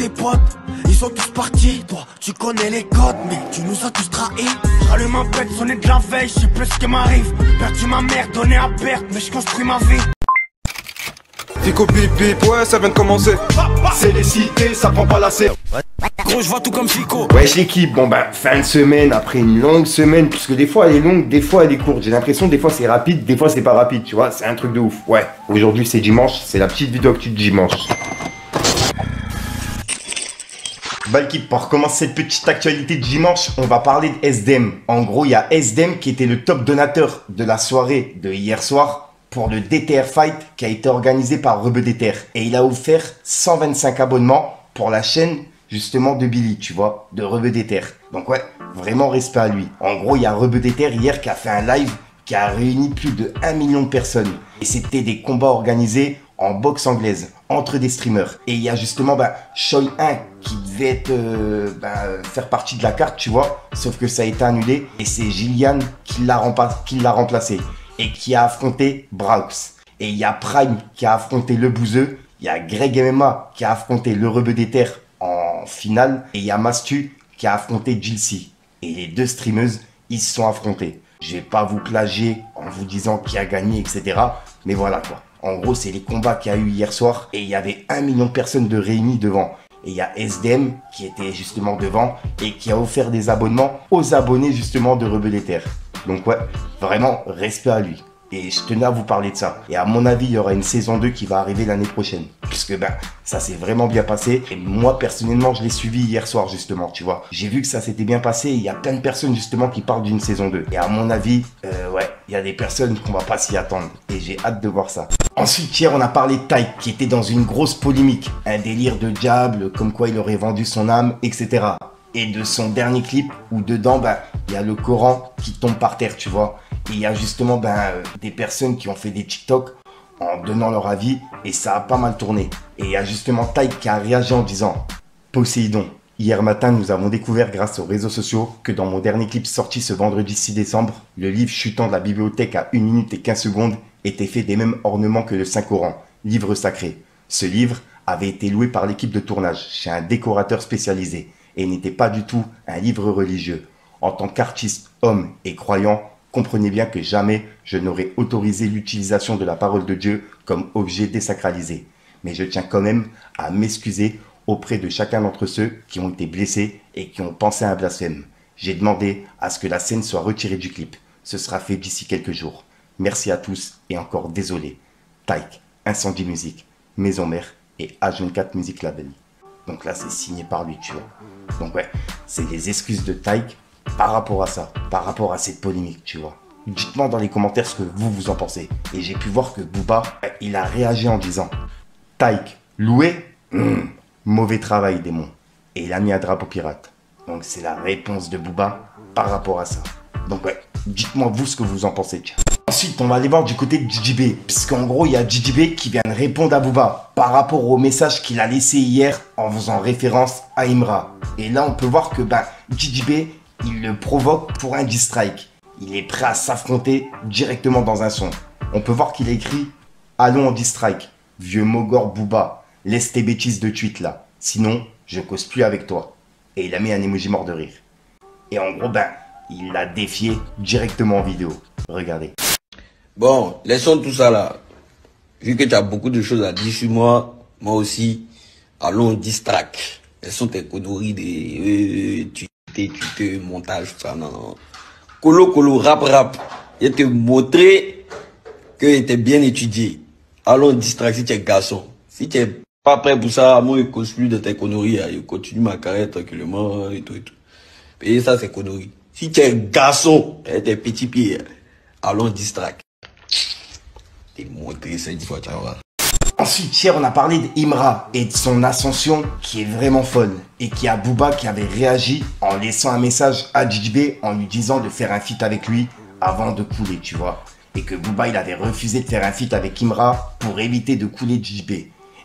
tes potes, ils sont tous partis. Toi, tu connais les codes, mais tu nous as tous trahis. J'allume un pet, sonner de la veille, je sais plus ce qui m'arrive. Perdu ma mère, donné à perte, mais je construis ma vie. Fico bip bip, ouais ça vient de commencer. C'est les cités, ça prend pas la serre. Gros, je vois tout comme Fico. Wesh l'équipe, bon bah fin de semaine, après une longue semaine, puisque des fois elle est longue, des fois elle est courte. J'ai l'impression des fois c'est rapide, des fois c'est pas rapide, tu vois, c'est un truc de ouf. Ouais, aujourd'hui c'est dimanche, c'est la petite vidéo actu de dimanche. Bah l'équipe, pour recommencer cette petite actualité de dimanche, on va parler de SDM. En gros, il y a SDM qui était le top donateur de la soirée de hier soir pour le DTR Fight qui a été organisé par Rebeu DTR. Et il a offert 125 abonnements pour la chaîne justement de Billy, tu vois, de Rebeu DTR. Donc ouais, vraiment respect à lui. En gros, il y a Rebeu DTR hier qui a fait un live qui a réuni plus de 1 million de personnes. Et c'était des combats organisés en boxe anglaise entre des streamers. Et il y a justement Choi 1 qui devait être, faire partie de la carte, tu vois, sauf que ça a été annulé. Et c'est Gillian qui l'a remplacé et qui a affronté Braux. Et il y a Prime qui a affronté le Bouzeux. Il y a Greg MMA qui a affronté le Rebeu des Terres en finale. Et il y a Mastu qui a affronté Jilcy. Et les deux streameuses, ils se sont affrontés. Je vais pas vous plagier en vous disant qui a gagné, etc. Mais voilà quoi. En gros, c'est les combats qu'il y a eu hier soir. Et il y avait 1 million de personnes de réunies devant. Et il y a SDM qui était justement devant et qui a offert des abonnements aux abonnés justement de Rebeu des Terres. Donc ouais, vraiment respect à lui. Et je tenais à vous parler de ça. Et à mon avis, il y aura une saison 2 qui va arriver l'année prochaine. Puisque ça s'est vraiment bien passé. Et moi, personnellement, je l'ai suivi hier soir, justement, tu vois. J'ai vu que ça s'était bien passé. Et il y a plein de personnes, justement, qui parlent d'une saison 2. Et à mon avis, ouais, il y a des personnes qu'on va pas s'y attendre. Et j'ai hâte de voir ça. Ensuite, hier, on a parlé de Taïk, qui était dans une grosse polémique. Un délire de diable, comme quoi il aurait vendu son âme, etc. Et de son dernier clip, où dedans, il y a le Coran qui tombe par terre, tu vois. Et il y a justement des personnes qui ont fait des TikTok en donnant leur avis et ça a pas mal tourné. Et il y a justement Taïk qui a réagi en disant « Poséidon, hier matin nous avons découvert grâce aux réseaux sociaux que dans mon dernier clip sorti ce vendredi 6 décembre, le livre chutant de la bibliothèque à 1 minute et 15 secondes était fait des mêmes ornements que le Saint-Coran, livre sacré. Ce livre avait été loué par l'équipe de tournage chez un décorateur spécialisé et n'était pas du tout un livre religieux. En tant qu'artiste, homme et croyant, comprenez bien que jamais je n'aurais autorisé l'utilisation de la parole de Dieu comme objet désacralisé. Mais je tiens quand même à m'excuser auprès de chacun d'entre ceux qui ont été blessés et qui ont pensé à un blasphème. J'ai demandé à ce que la scène soit retirée du clip. Ce sera fait d'ici quelques jours. Merci à tous et encore désolé. Taïk, Incendie Musique, Maison Mère et H24 Music Label. Donc là, c'est signé par lui, tu vois. Donc ouais, c'est les excuses de Taïk par rapport à ça, par rapport à cette polémique, tu vois. Dites-moi dans les commentaires ce que vous en pensez. Et j'ai pu voir que Booba, il a réagi en disant « Taïk, loué mauvais travail, démon. » Et il a mis un drapeau pirate. Donc c'est la réponse de Booba par rapport à ça. Donc ouais, dites-moi vous ce que vous en pensez, tiens. Ensuite, on va aller voir du côté de JJB. Puisqu'en gros, il y a JJB qui vient de répondre à Booba par rapport au message qu'il a laissé hier en faisant référence à Imra. Et là, on peut voir que JJB, il le provoque pour un diss strike. Il est prêt à s'affronter directement dans un son. On peut voir qu'il a écrit « Allons en diss strike, vieux Mogor Booba, laisse tes bêtises de tweet là. Sinon, je cause plus avec toi. » Et il a mis un emoji mort de rire. Et en gros, il l'a défié directement en vidéo. Regardez. Bon, laissons tout ça là. Vu que tu as beaucoup de choses à dire sur moi, moi aussi, allons distract. Laissons tes conneries de tu montage, tout ça, non. Colo, rap. Et te montrer que tu es bien étudié. Allons distract si tu es garçon. Si tu n'es pas prêt pour ça, moi je cause plus de tes conneries. Je continue ma carrière tranquillement et tout. Et ça, c'est conneries. Si tu es garçon, tes petits pieds, allons distract. Montrer ça une fois, tu vois. Ensuite, hier, on a parlé d'Imra et de son ascension qui est vraiment folle. Et qui a Booba qui avait réagi en laissant un message à JJB en lui disant de faire un feat avec lui avant de couler, tu vois. Et que Booba, il avait refusé de faire un feat avec Imra pour éviter de couler JJB.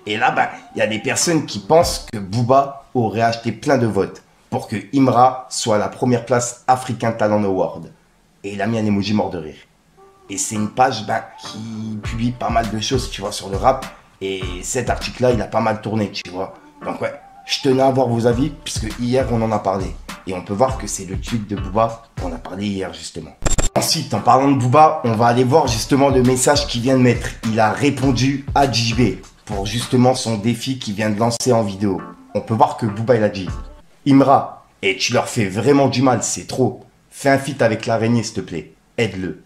Et là, il y a des personnes qui pensent que Booba aurait acheté plein de votes pour que Imra soit à la première place African Talent Award. Et il a mis un emoji mort de rire. Et c'est une page qui publie pas mal de choses, tu vois, sur le rap. Et cet article-là, il a pas mal tourné, tu vois. Donc ouais, je tenais à avoir vos avis puisque hier on en a parlé. Et on peut voir que c'est le tweet de Booba qu'on a parlé hier justement. Ensuite, en parlant de Booba, on va aller voir justement le message qu'il vient de mettre. Il a répondu à JB pour justement son défi qu'il vient de lancer en vidéo. On peut voir que Booba il a dit « Imra, et tu leur fais vraiment du mal, c'est trop. Fais un feat avec l'araignée s'il te plaît, aide-le. »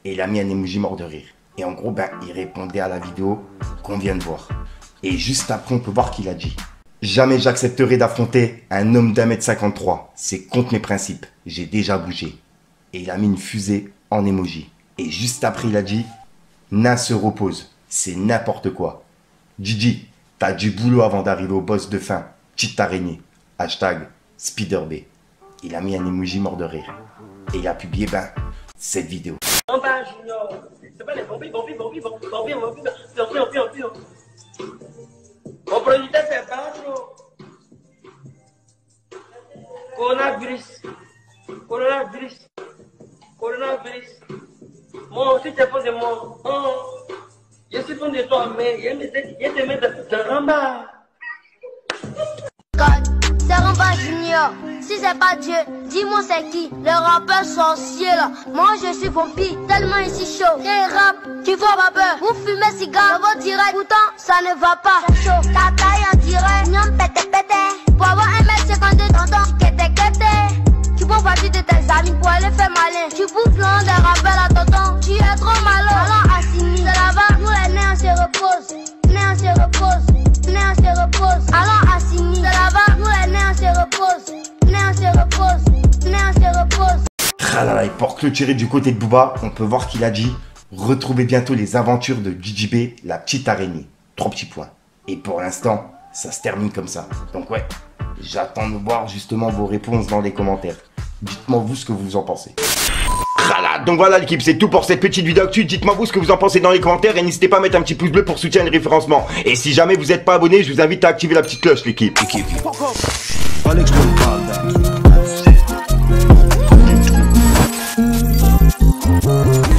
Et il a mis un emoji mort de rire. Et en gros, il répondait à la vidéo qu'on vient de voir. Et juste après, on peut voir qu'il a dit « Jamais j'accepterai d'affronter un homme d'1m53. C'est contre mes principes. J'ai déjà bougé. » Et il a mis une fusée en emoji. Et juste après, il a dit « Nain se repose. C'est n'importe quoi. Gigi, t'as du boulot avant d'arriver au boss de fin. Petite araignée. Hashtag SpiderB. » Il a mis un emoji mort de rire. Et il a publié, cette vidéo. C'est pas les vampires. Mon producteur c'est pas trop. Coronavirus. Moi aussi t'es pas de moi. Je suis fan de toi, mais je te mets de ramba. C'est Ramba Junior. Si c'est pas Dieu, dis-moi c'est qui? Le rappeur sorcier là. Moi je suis vampire, tellement ici chaud. Quel rap, tu vois pas peur. Vous fumez cigare, votre direct. Pourtant ça ne va pas. C'est chaud, ta taille en direct. Nyam pété pété. Pour avoir 1m52 tonton, kété. Tu peux partir de tes amis pour aller faire malin. Tu bouffes l'un des rappels à tonton. Tu es trop malin. Alors assigné. C'est là-bas, nous les néants se reposent. Néants se reposent. Néants se reposent. Alors assigné. C'est là-bas, nous les néants se reposent. Néants se reposent. Néants se reposent. Tralala, et pour clôturer du côté de Booba, on peut voir qu'il a dit « Retrouvez bientôt les aventures de JB, la petite araignée. » 3 petits points. Et pour l'instant, ça se termine comme ça. Donc ouais, j'attends de voir justement vos réponses dans les commentaires. Dites-moi vous ce que vous en pensez. Donc voilà l'équipe, c'est tout pour cette petite vidéo actu. Dites-moi vous ce que vous en pensez dans les commentaires et n'hésitez pas à mettre un petit pouce bleu pour soutenir le référencement. Et si jamais vous n'êtes pas abonné, je vous invite à activer la petite cloche l'équipe.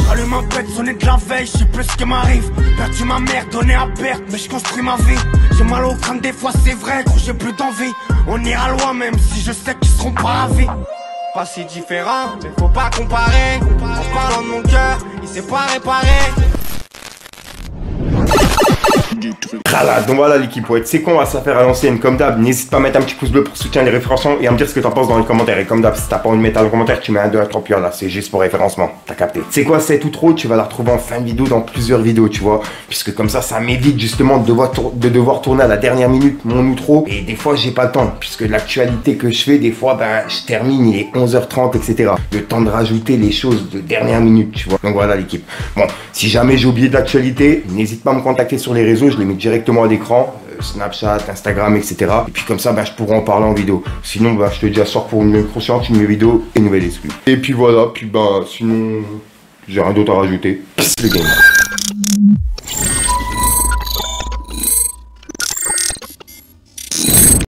J'allume ma bête, sonner de la veille, je sais plus ce qui m'arrive. Perdu ma mère, donné à perte, mais je construis ma vie. J'ai mal au crâne des fois, c'est vrai, gros, j'ai plus d'envie. On ira loin même si je sais qu'ils seront pas ravis. Pas si différent, mais faut pas comparer. En parlant de mon cœur, il s'est pas réparé. Donc voilà l'équipe, ouais, c'est con, on va se la faire à l'ancienne comme d'hab. N'hésite pas à mettre un petit pouce bleu pour soutenir les référencements et à me dire ce que t'en penses dans les commentaires. Et comme d'hab, si t'as pas envie de mettre dans les commentaires, tu mets un 2 à 3 là, c'est juste pour référencement, t'as capté. C'est quoi cette outro, tu vas la retrouver en fin de vidéo dans plusieurs vidéos, tu vois. Puisque comme ça m'évite justement de devoir tourner à la dernière minute mon outro. Et des fois j'ai pas le temps, puisque l'actualité que je fais, des fois je termine, il est 11h30, etc. Le temps de rajouter les choses de dernière minute, tu vois. Donc voilà l'équipe. Bon, si jamais j'ai oublié de l'actualité, n'hésite pas à me contacter sur les réseaux, je les mets directement à l'écran, Snapchat, Instagram, etc. Et puis comme ça, je pourrai en parler en vidéo. Sinon, je te dis à soir pour une prochaine vidéo et une nouvelle exclue. Et puis voilà, sinon, j'ai rien d'autre à rajouter. Peace le game.